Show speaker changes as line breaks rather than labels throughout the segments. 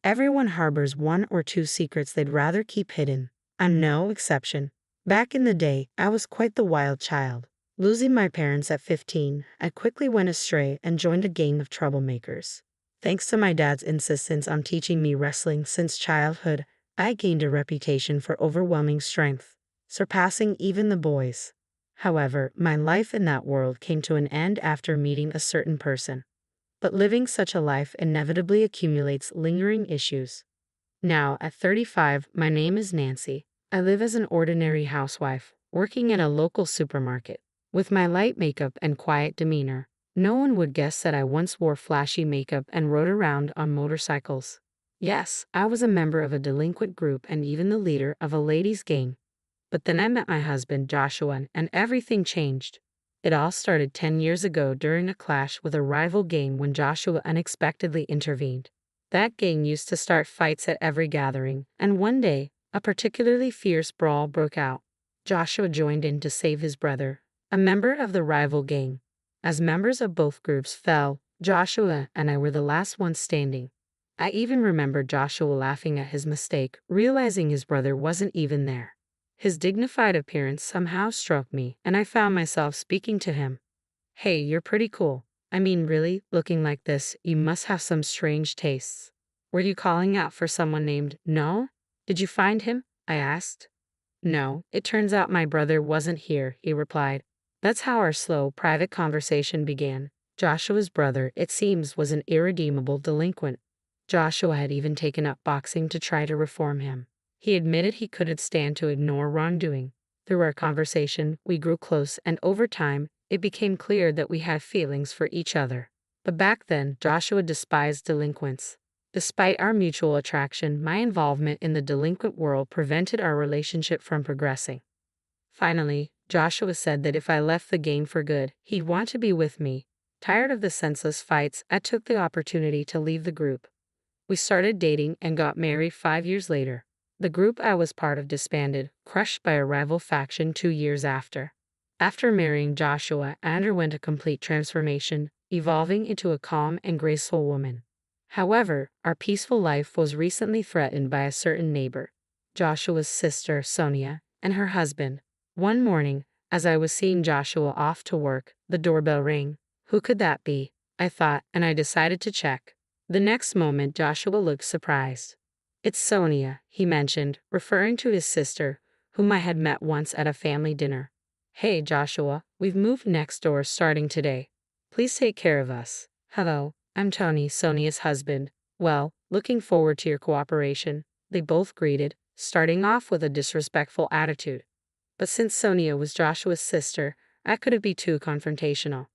Everyone harbors one or two secrets they'd rather keep hidden. I'm no exception. Back in the day, I was quite the wild child. Losing my parents at 15, I quickly went astray and joined a gang of troublemakers. Thanks to my dad's insistence on teaching me wrestling since childhood, I gained a reputation for overwhelming strength, surpassing even the boys. However, my life in that world came to an end after meeting a certain person. But living such a life inevitably accumulates lingering issues. Now, at 35, my name is Nancy. I live as an ordinary housewife, working at a local supermarket. With my light makeup and quiet demeanor, no one would guess that I once wore flashy makeup and rode around on motorcycles. Yes, I was a member of a delinquent group and even the leader of a ladies' gang. But then I met my husband, Joshua, and everything changed. It all started 10 years ago during a clash with a rival gang when Joshua unexpectedly intervened. That gang used to start fights at every gathering, and one day, a particularly fierce brawl broke out. Joshua joined in to save his brother, a member of the rival gang. As members of both groups fell, Joshua and I were the last ones standing. I even remember Joshua laughing at his mistake, realizing his brother wasn't even there. His dignified appearance somehow struck me, and I found myself speaking to him. "Hey, you're pretty cool. I mean, really, looking like this, you must have some strange tastes. Were you calling out for someone named No? Did you find him?" I asked. "No, it turns out my brother wasn't here," he replied. That's how our slow, private conversation began. Joshua's brother, it seems, was an irredeemable delinquent. Joshua had even taken up boxing to try to reform him. He admitted he couldn't stand to ignore wrongdoing. Through our conversation, we grew close, and over time, it became clear that we had feelings for each other. But back then, Joshua despised delinquents. Despite our mutual attraction, my involvement in the delinquent world prevented our relationship from progressing. Finally, Joshua said that if I left the gang for good, he'd want to be with me. Tired of the senseless fights, I took the opportunity to leave the group. We started dating and got married 5 years later. The group I was part of disbanded, crushed by a rival faction 2 years after. After marrying Joshua, I underwent a complete transformation, evolving into a calm and graceful woman. However, our peaceful life was recently threatened by a certain neighbor, Joshua's sister, Sonia, and her husband. One morning, as I was seeing Joshua off to work, the doorbell rang. Who could that be? I thought, and I decided to check. The next moment, Joshua looked surprised. "It's Sonia," he mentioned, referring to his sister, whom I had met once at a family dinner. "Hey, Joshua, we've moved next door starting today. Please take care of us." "Hello, I'm Tony, Sonia's husband. Well, looking forward to your cooperation," they both greeted, starting off with a disrespectful attitude. But since Sonia was Joshua's sister, I couldn't be too confrontational.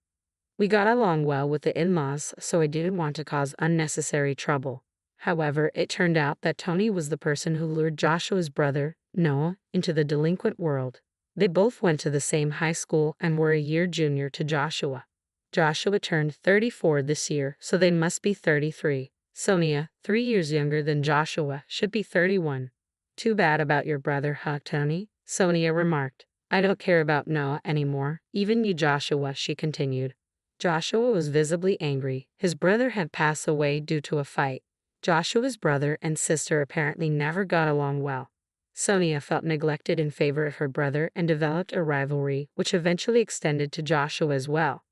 We got along well with the in-laws, so I didn't want to cause unnecessary trouble. However, it turned out that Tony was the person who lured Joshua's brother, Noah, into the delinquent world. They both went to the same high school and were a year junior to Joshua. Joshua turned 34 this year, so they must be 33. Sonia, 3 years younger than Joshua, should be 31. "Too bad about your brother, huh, Tony?" Sonia remarked. "I don't care about Noah anymore, even you, Joshua," she continued. Joshua was visibly angry. His brother had passed away due to a fight. Joshua's brother and sister apparently never got along well. Sonia felt neglected in favor of her brother and developed a rivalry, which eventually extended to Joshua as well.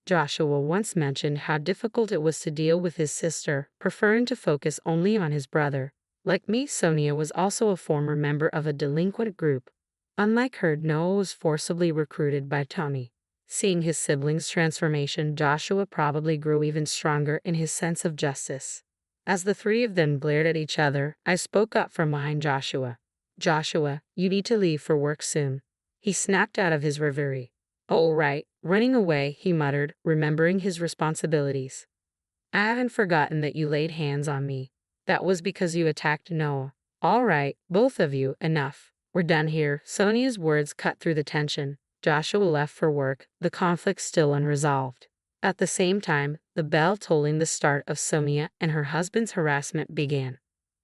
Joshua once mentioned how difficult it was to deal with his sister, preferring to focus only on his brother. Like me, Sonia was also a former member of a delinquent group. Unlike her, Noah was forcibly recruited by Tony. Seeing his siblings' transformation, Joshua probably grew even stronger in his sense of justice. As the three of them glared at each other, I spoke up from behind Joshua. "Joshua, you need to leave for work soon." He snapped out of his reverie. "Oh, right, running away," he muttered, remembering his responsibilities. "I haven't forgotten that you laid hands on me. That was because you attacked Noah. All right, both of you, enough. We're done here." Sonia's words cut through the tension. Joshua left for work, the conflict still unresolved. At the same time, the bell tolling the start of Sonia and her husband's harassment began.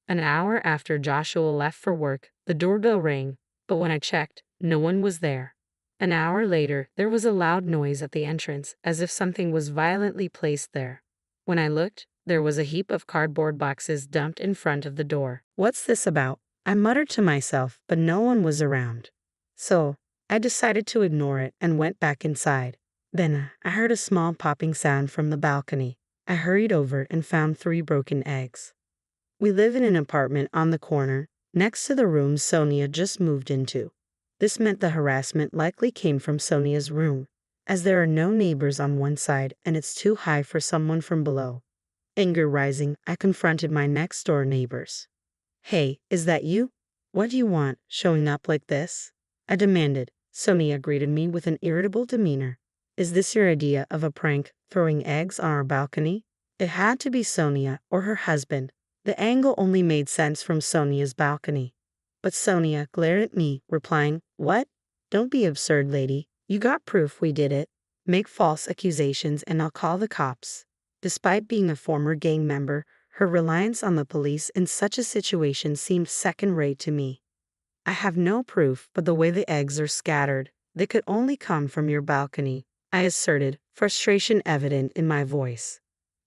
An hour after Joshua left for work, the doorbell rang, but when I checked, no one was there. An hour later, there was a loud noise at the entrance, as if something was violently placed there. When I looked, there was a heap of cardboard boxes dumped in front of the door. What's this about? I muttered to myself, but no one was around. So, I decided to ignore it and went back inside. Then, I heard a small popping sound from the balcony. I hurried over and found 3 broken eggs. We live in an apartment on the corner, next to the room Sonia just moved into. This meant the harassment likely came from Sonia's room, as there are no neighbors on one side and it's too high for someone from below. Anger rising, I confronted my next-door neighbors. "Hey, is that you? What do you want, showing up like this?" I demanded. Sonia greeted me with an irritable demeanor. "Is this your idea of a prank, throwing eggs on our balcony?" It had to be Sonia or her husband. The angle only made sense from Sonia's balcony. But Sonia glared at me, replying, "What? Don't be absurd, lady. You got proof we did it. Make false accusations and I'll call the cops." Despite being a former gang member, her reliance on the police in such a situation seemed second-rate to me. "I have no proof, but the way the eggs are scattered, they could only come from your balcony," I asserted, frustration evident in my voice.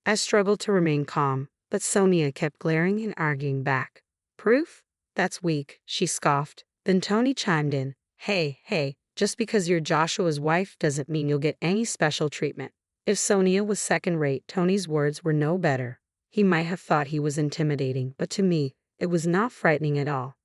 I struggled to remain calm, but Sonia kept glaring and arguing back. "Proof? That's weak," she scoffed. Then Tony chimed in. Hey, just because you're Joshua's wife doesn't mean you'll get any special treatment." If Sonia was second-rate, Tony's words were no better. He might have thought he was intimidating, but to me, it was not frightening at all.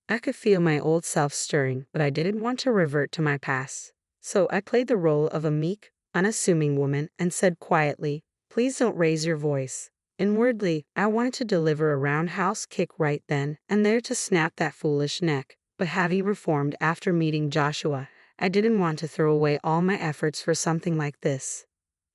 I could feel my old self stirring, but I didn't want to revert to my past. So I played the role of a meek, unassuming woman and said quietly, "Please don't raise your voice." Inwardly, I wanted to deliver a roundhouse kick right then and there to snap that foolish neck. But having reformed after meeting Joshua, I didn't want to throw away all my efforts for something like this.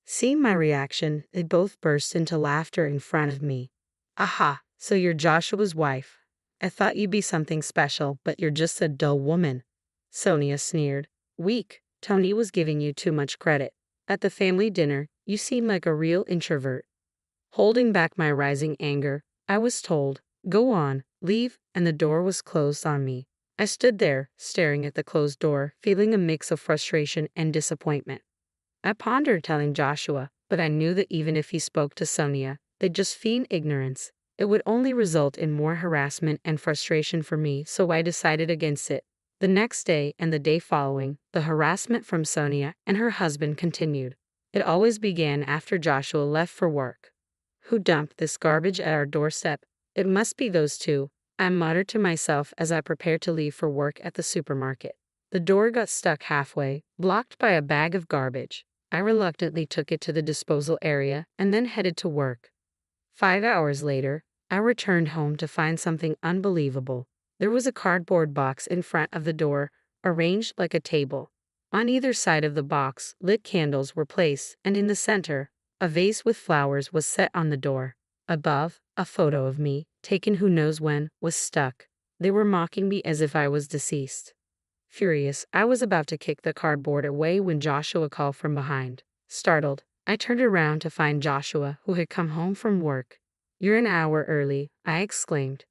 Seeing my reaction, they both burst into laughter in front of me. "Aha, so you're Joshua's wife. I thought you'd be something special, but you're just a dull woman," Sonia sneered. "Weak. Tony was giving you too much credit. At the family dinner, you seemed like a real introvert." Holding back my rising anger, I was told, "Go on, leave," and the door was closed on me. I stood there, staring at the closed door, feeling a mix of frustration and disappointment. I pondered telling Joshua, but I knew that even if he spoke to Sonia, they'd just feign ignorance. It would only result in more harassment and frustration for me, so I decided against it. The next day and the day following, the harassment from Sonia and her husband continued. It always began after Joshua left for work. "Who dumped this garbage at our doorstep? It must be those two," I muttered to myself as I prepared to leave for work at the supermarket. The door got stuck halfway, blocked by a bag of garbage. I reluctantly took it to the disposal area and then headed to work. 5 hours later, I returned home to find something unbelievable. There was a cardboard box in front of the door, arranged like a table. On either side of the box, lit candles were placed, and in the center, a vase with flowers was set on the door. Above, a photo of me, taken who knows when, was stuck. They were mocking me as if I was deceased. Furious, I was about to kick the cardboard away when Joshua called from behind. Startled, I turned around to find Joshua, who had come home from work. "You're an hour early," I exclaimed.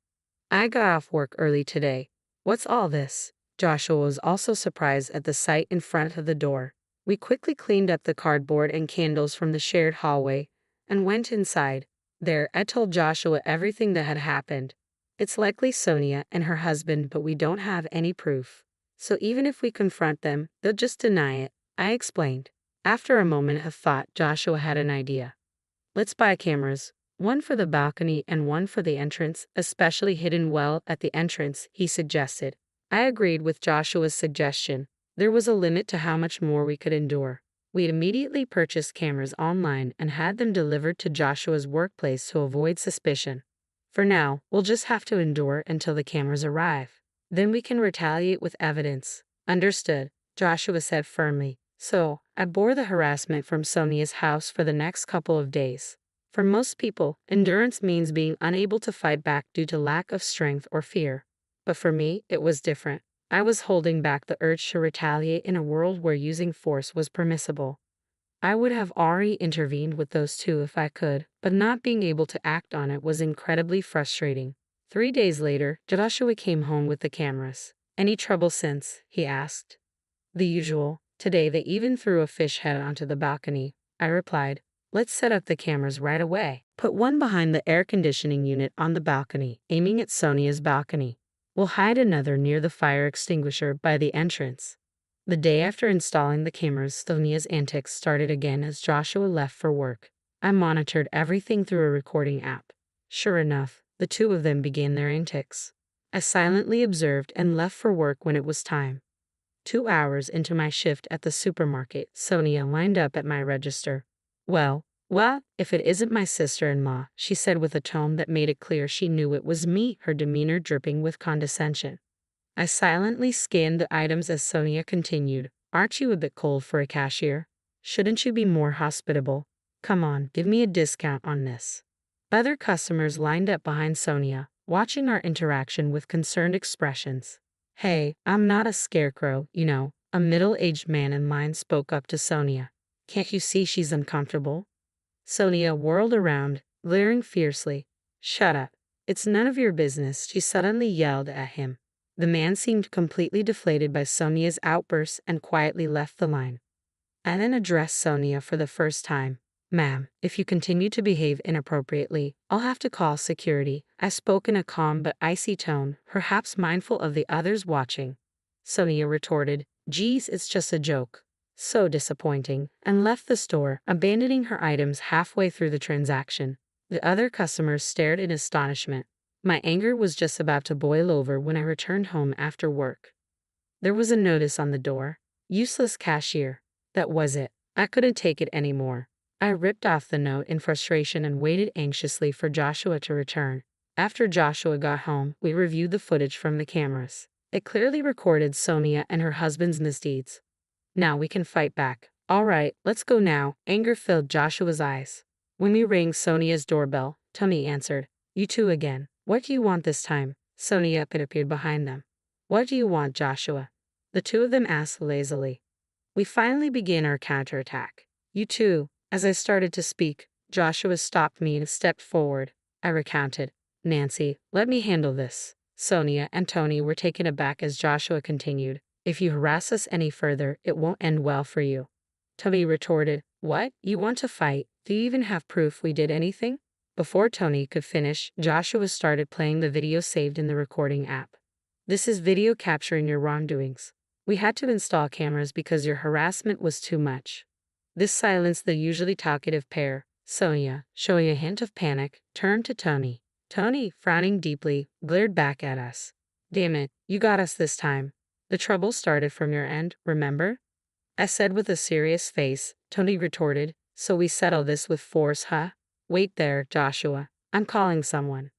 "I got off work early today. What's all this?" Joshua was also surprised at the sight in front of the door. We quickly cleaned up the cardboard and candles from the shared hallway and went inside. There, I told Joshua everything that had happened. "It's likely Sonia and her husband, but we don't have any proof. So even if we confront them, they'll just deny it," I explained. After a moment of thought, Joshua had an idea. "Let's buy cameras, one for the balcony and one for the entrance, especially hidden well at the entrance," he suggested. I agreed with Joshua's suggestion. There was a limit to how much more we could endure. We immediately purchased cameras online and had them delivered to Joshua's workplace to avoid suspicion. "For now, we'll just have to endure until the cameras arrive. Then we can retaliate with evidence." "Understood," Joshua said firmly. So, I bore the harassment from Sonia's house for the next couple of days. For most people, endurance means being unable to fight back due to lack of strength or fear. But for me, it was different. I was holding back the urge to retaliate in a world where using force was permissible. I would have already intervened with those two if I could, but not being able to act on it was incredibly frustrating. 3 days later, Joshua came home with the cameras. "Any trouble since?" he asked. "The usual. Today they even threw a fish head onto the balcony," I replied. Let's set up the cameras right away. Put one behind the air conditioning unit on the balcony, aiming at Sonia's balcony. We'll hide another near the fire extinguisher by the entrance. The day after installing the cameras, Sonia's antics started again as Joshua left for work. I monitored everything through a recording app. Sure enough, the two of them began their antics. I silently observed and left for work when it was time. 2 hours into my shift at the supermarket, Sonia lined up at my register. Well, if it isn't my sister-in-law, she said with a tone that made it clear she knew it was me, her demeanor dripping with condescension. I silently scanned the items as Sonia continued. Aren't you a bit cold for a cashier? Shouldn't you be more hospitable? Come on, give me a discount on this. Other customers lined up behind Sonia, watching our interaction with concerned expressions. Hey, I'm not a scarecrow, you know, a middle-aged man in line spoke up to Sonia. Can't you see she's uncomfortable? Sonia whirled around, glaring fiercely. Shut up. It's none of your business, she suddenly yelled at him. The man seemed completely deflated by Sonia's outburst and quietly left the line. I then addressed Sonia for the first time. Ma'am, if you continue to behave inappropriately, I'll have to call security. I spoke in a calm but icy tone, perhaps mindful of the others watching. Sonia retorted, Geez, it's just a joke. So disappointing, and left the store, abandoning her items halfway through the transaction. The other customers stared in astonishment. My anger was just about to boil over when I returned home after work. There was a notice on the door. Useless cashier. That was it. I couldn't take it anymore. I ripped off the note in frustration and waited anxiously for Joshua to return. After Joshua got home, we reviewed the footage from the cameras. It clearly recorded Sonia and her husband's misdeeds. Now we can fight back. All right, let's go now. Anger filled Joshua's eyes. When we rang Sonia's doorbell, Tommy answered. You two again. What do you want this time? Sonia appeared behind them. What do you want, Joshua? The two of them asked lazily. We finally began our counterattack. You two. As I started to speak, Joshua stopped me and stepped forward. I recounted. Nancy, let me handle this. Sonia and Tony were taken aback as Joshua continued. If you harass us any further, it won't end well for you. Tony retorted. What? You want to fight? Do you even have proof we did anything? Before Tony could finish, Joshua started playing the video saved in the recording app. This is video capturing your wrongdoings. We had to install cameras because your harassment was too much. This silenced the usually talkative pair. Sonia, showing a hint of panic, turned to Tony. Tony, frowning deeply, glared back at us. Damn it, you got us this time. The trouble started from your end, remember? I said with a serious face. Tony retorted, so we settle this with force, huh? Wait there, Joshua. I'm calling someone.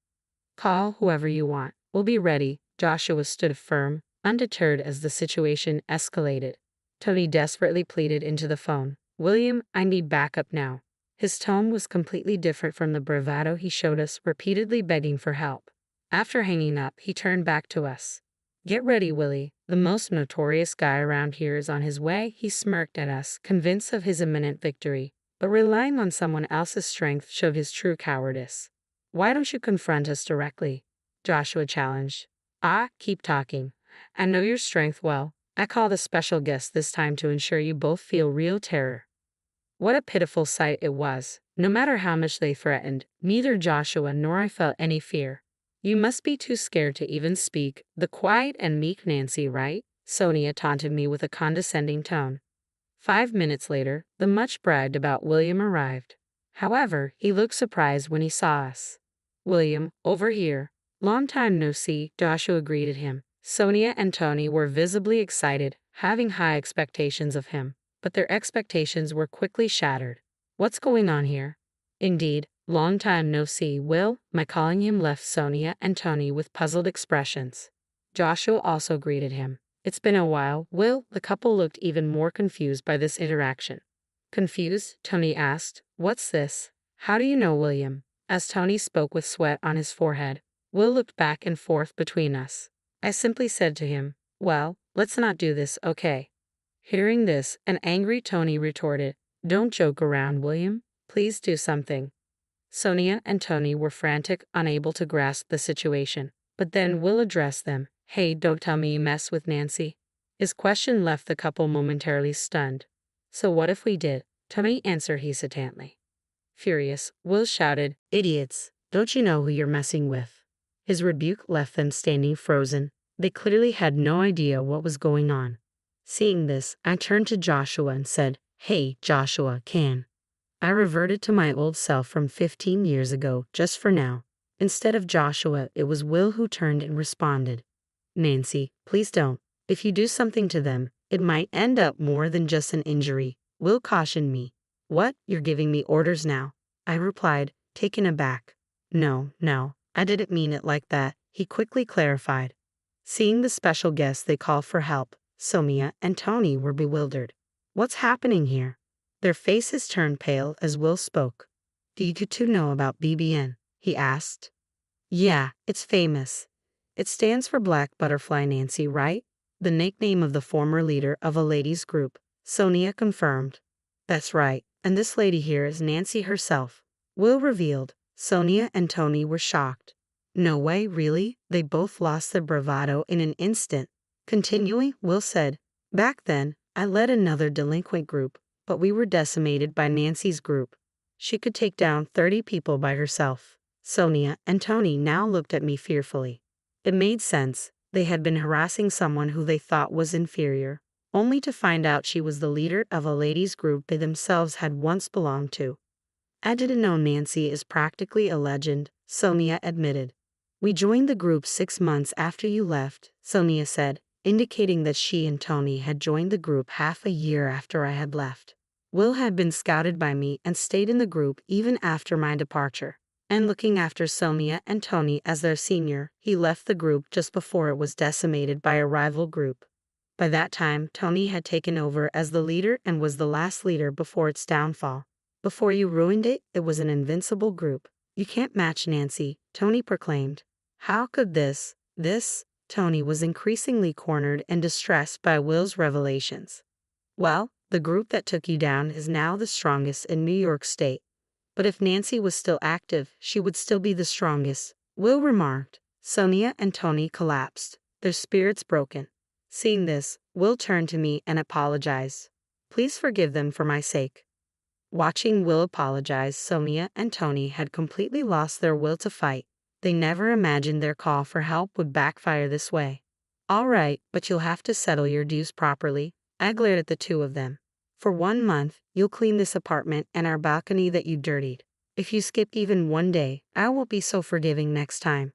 Call whoever you want. We'll be ready. Joshua stood firm, undeterred as the situation escalated. Tony desperately pleaded into the phone. William, I need backup now. His tone was completely different from the bravado he showed us, repeatedly begging for help. After hanging up, he turned back to us. Get ready, Willie. The most notorious guy around here is on his way. He smirked at us, convinced of his imminent victory. But relying on someone else's strength showed his true cowardice. Why don't you confront us directly? Joshua challenged. Keep talking. I know your strength well. I called a special guest this time to ensure you both feel real terror. What a pitiful sight it was. No matter how much they threatened, neither Joshua nor I felt any fear. You must be too scared to even speak. The quiet and meek Nancy, right? Sonia taunted me with a condescending tone. 5 minutes later, the much bragged about William arrived. However, he looked surprised when he saw us. William, over here. Long time no see, Joshua greeted him. Sonia and Tony were visibly excited, having high expectations of him. But their expectations were quickly shattered. What's going on here? Indeed, long time no see, Will. My calling him left Sonia and Tony with puzzled expressions. Joshua also greeted him. It's been a while, Will. The couple looked even more confused by this interaction. Confused? Tony asked. What's this? How do you know, William? As Tony spoke with sweat on his forehead, Will looked back and forth between us. I simply said to him, well, let's not do this, okay? Hearing this, an angry Tony retorted, don't joke around, William. Please do something. Sonia and Tony were frantic, unable to grasp the situation. But then Will addressed them. Hey, don't tell me you mess with Nancy. His question left the couple momentarily stunned. So what if we did? Tony answered hesitantly. Furious, Will shouted, "Idiots! Don't you know who you're messing with?" His rebuke left them standing frozen. They clearly had no idea what was going on. Seeing this, I turned to Joshua and said, "Hey, Joshua, I reverted to my old self from 15 years ago, just for now." Instead of Joshua, it was Will who turned and responded, "Nancy, please don't. If you do something to them, it might end up more than just an injury." Will cautioned me. "What, you're giving me orders now?" I replied, taken aback. No, I didn't mean it like that," he quickly clarified. Seeing the special guests they called for help, Sonia and Tony were bewildered. "What's happening here?" Their faces turned pale as Will spoke. "Do you two know about BBN?" he asked. "Yeah, it's famous. It stands for Black Butterfly Nancy, right? The nickname of the former leader of a ladies' group," Sonia confirmed. "That's right, and this lady here is Nancy herself," Will revealed. Sonia and Tony were shocked. "No way, really?" They both lost their bravado in an instant. Continuing, Will said, "Back then, I led another delinquent group, but we were decimated by Nancy's group. She could take down 30 people by herself." Sonia and Tony now looked at me fearfully. It made sense. They had been harassing someone who they thought was inferior, only to find out she was the leader of a ladies' group they themselves had once belonged to. "I didn't know Nancy is practically a legend," Sonia admitted. "We joined the group 6 months after you left," Sonia said, indicating that she and Tony had joined the group half a year after I had left. Will had been scouted by me and stayed in the group even after my departure. And looking after Sonia and Tony as their senior, he left the group just before it was decimated by a rival group. By that time, Tony had taken over as the leader and was the last leader before its downfall. "Before you ruined it, it was an invincible group. You can't match Nancy," Tony proclaimed. "How could this? Tony was increasingly cornered and distressed by Will's revelations. "Well, the group that took you down is now the strongest in New York State. But if Nancy was still active, she would still be the strongest," Will remarked. Sonia and Tony collapsed, their spirits broken. Seeing this, Will turned to me and apologized. "Please forgive them for my sake." Watching Will apologize, Sonia and Tony had completely lost their will to fight. They never imagined their call for help would backfire this way. "All right, but you'll have to settle your dues properly." I glared at the two of them. "For 1 month, you'll clean this apartment and our balcony that you dirtied. If you skip even 1 day, I won't be so forgiving next time."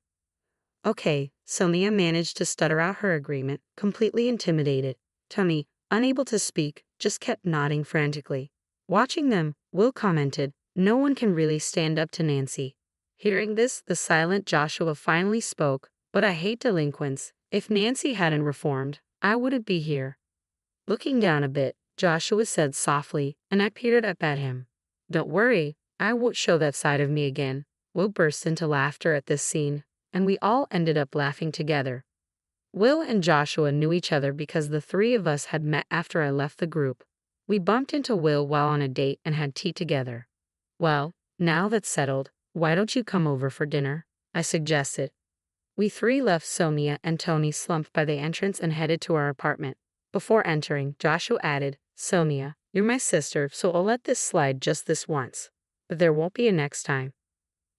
"Okay," Sonia managed to stutter out her agreement, completely intimidated. Tony, unable to speak, just kept nodding frantically. Watching them, Will commented, "No one can really stand up to Nancy." Hearing this, the silent Joshua finally spoke, "But I hate delinquents. If Nancy hadn't reformed, I wouldn't be here." Looking down a bit, Joshua said softly, and I peered up at him. "Don't worry, I won't show that side of me again." Will burst into laughter at this scene, and we all ended up laughing together. Will and Joshua knew each other because the three of us had met after I left the group. We bumped into Will while on a date and had tea together. "Well, now that's settled, why don't you come over for dinner?" I suggested. We three left Sonia and Tony slumped by the entrance and headed to our apartment. Before entering, Joshua added, "Sonia, you're my sister, so I'll let this slide just this once. But there won't be a next time."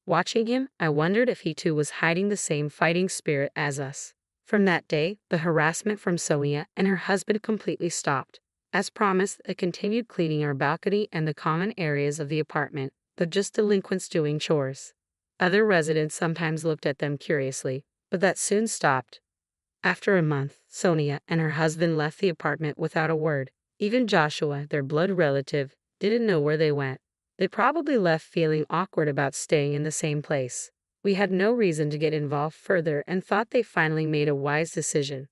Watching him, I wondered if he too was hiding the same fighting spirit as us. From that day, the harassment from Sonia and her husband completely stopped. As promised, I continued cleaning our balcony and the common areas of the apartment, though just delinquents doing chores. Other residents sometimes looked at them curiously, but that soon stopped. After a month, Sonia and her husband left the apartment without a word. Even Joshua, their blood relative, didn't know where they went. They probably left feeling awkward about staying in the same place. We had no reason to get involved further and thought they finally made a wise decision.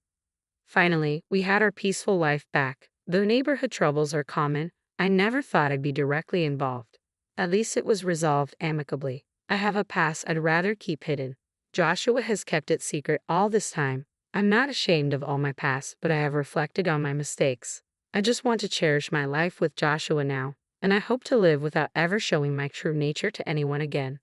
Finally, we had our peaceful life back. Though neighborhood troubles are common, I never thought I'd be directly involved. At least it was resolved amicably. I have a past I'd rather keep hidden. Joshua has kept it secret all this time. I'm not ashamed of all my past, but I have reflected on my mistakes. I just want to cherish my life with Joshua now, and I hope to live without ever showing my true nature to anyone again.